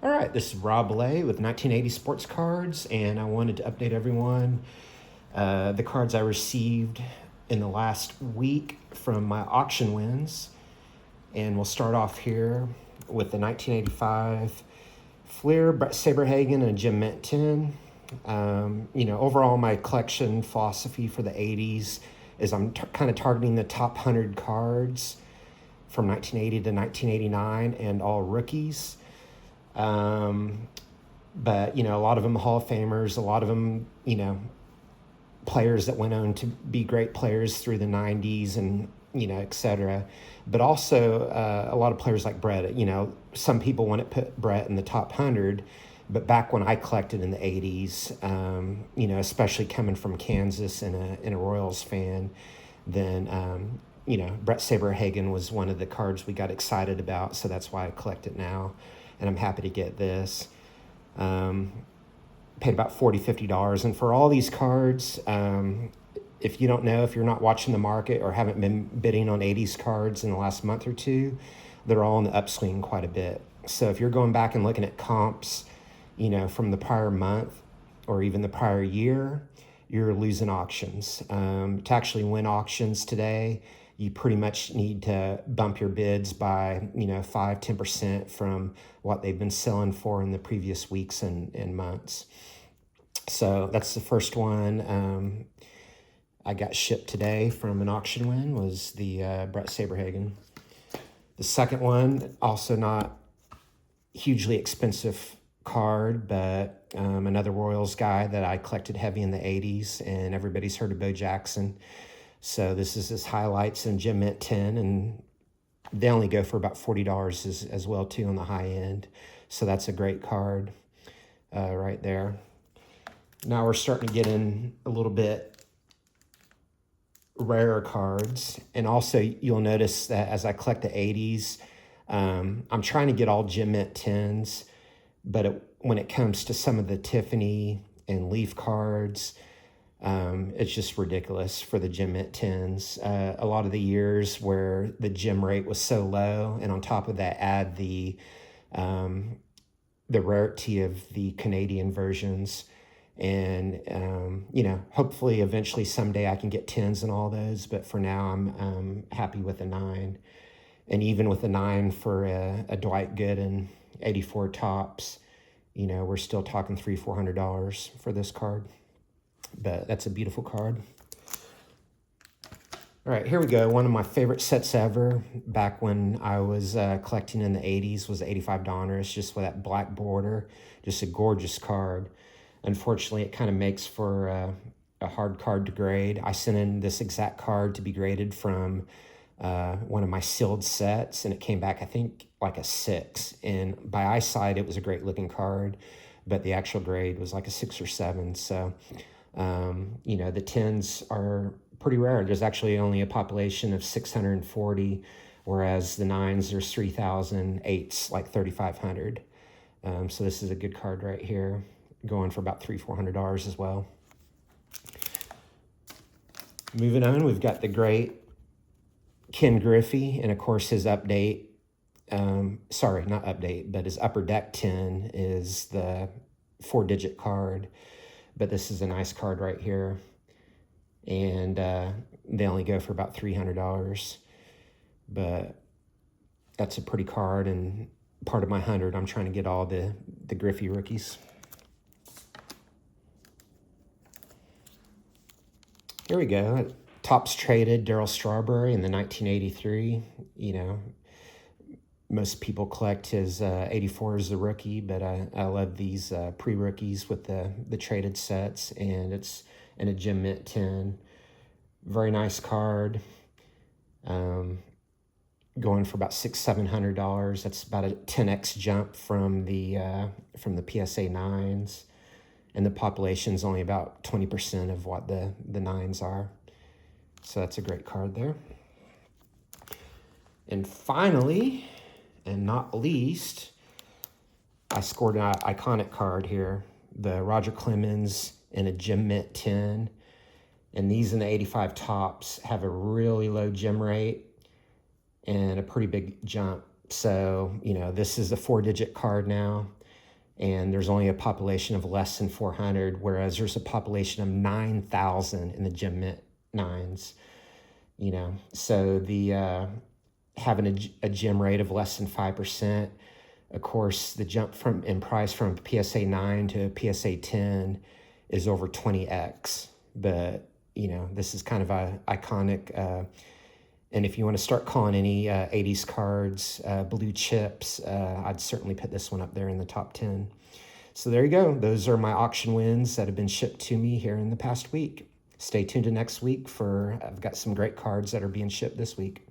All right, this is Rob Lay with 1980 Sports Cards, and I wanted to update everyone the cards I received in the last week from my auction wins. And we'll start off here with the 1985 Fleer, Brett Saberhagen, and Jim Minton. Overall, my collection philosophy for the 80s is I'm kind of targeting the top 100 cards from 1980 to 1989 and all rookies. But, a lot of them Hall of Famers, a lot of them, players that went on to be great players through the 90s and, et cetera. But also a lot of players like Brett. Some people want to put Brett in the top 100, but back when I collected in the 80s, especially coming from Kansas and a Royals fan, then, Brett Saberhagen was one of the cards we got excited about, so that's why I collect it now. And I'm happy to get this. Paid about $40, $50. And for all these cards, if you don't know, if you're not watching the market or haven't been bidding on 80s cards in the last month or two, they're all in the upswing quite a bit. So if you're going back and looking at comps, from the prior month or even the prior year, you're losing auctions. To actually win auctions today, you pretty much need to bump your bids by, 5-10% from what they've been selling for in the previous weeks and months. So that's the first one I got shipped today from an auction win was the Brett Saberhagen. The second one, also not hugely expensive card, but another Royals guy that I collected heavy in the 80s, and everybody's heard of Bo Jackson. So this is his highlights in Gem Mint 10, and they only go for about $40 as well, too, on the high end. So that's a great card right there. Now we're starting to get in a little bit rarer cards. And also you'll notice that as I collect the 80s, I'm trying to get all Gem Mint 10s, but when it comes to some of the Tiffany and Leaf cards, it's just ridiculous for the Gem Mint 10s. A lot of the years where the gem rate was so low, and on top of that, add the rarity of the Canadian versions. And, hopefully eventually someday I can get 10s and all those. But for now, I'm happy with a 9. And even with a 9 for a Dwight Gooden 84 tops, we're still talking $300-$400 for this card. But that's a beautiful card. All right, here we go. One of my favorite sets ever back when I was collecting in the 80s was the 85 Donruss, just with that black border. Just a gorgeous card. Unfortunately, it kind of makes for a hard card to grade. I sent in this exact card to be graded from one of my sealed sets, and it came back, I think, like a 6. And by eyesight, it was a great looking card, but the actual grade was like a 6 or 7. So, the 10s are pretty rare. There's actually only a population of 640, whereas the 9s, there's 3,000, 8s like 3,500. So this is a good card right here, going for about $300-$400 as well. Moving on, we've got the great Ken Griffey, and of course his update, sorry, not update, but his Upper Deck 10 is the 4-digit card. But this is a nice card right here. And they only go for about $300. But that's a pretty card, and part of my 100, I'm trying to get all the Griffey rookies. Here we go. Topps traded Darryl Strawberry in the 1983. Most people collect his 84 as a rookie, but I love these pre-rookies with the traded sets, and it's in a Gem Mint 10. Very nice card. Going for about $600-$700. That's about a 10x jump from the PSA 9s, and the population's only about 20% of what the 9s are. So that's a great card there. And finally, and not least, I scored an iconic card here, the Roger Clemens in a Gem Mint 10. And these in the 85 tops have a really low gem rate and a pretty big jump. So, this is a 4-digit card now. and there's only a population of less than 400, whereas there's a population of 9,000 in the gem mint nines. So the having a gem rate of less than 5%, of course, the jump in price from PSA 9 to PSA 10 is over 20x. But this is kind of a iconic. And if you want to start calling any 80s cards blue chips, I'd certainly put this one up there in the top 10. So there you go. Those are my auction wins that have been shipped to me here in the past week. Stay tuned to next week I've got some great cards that are being shipped this week.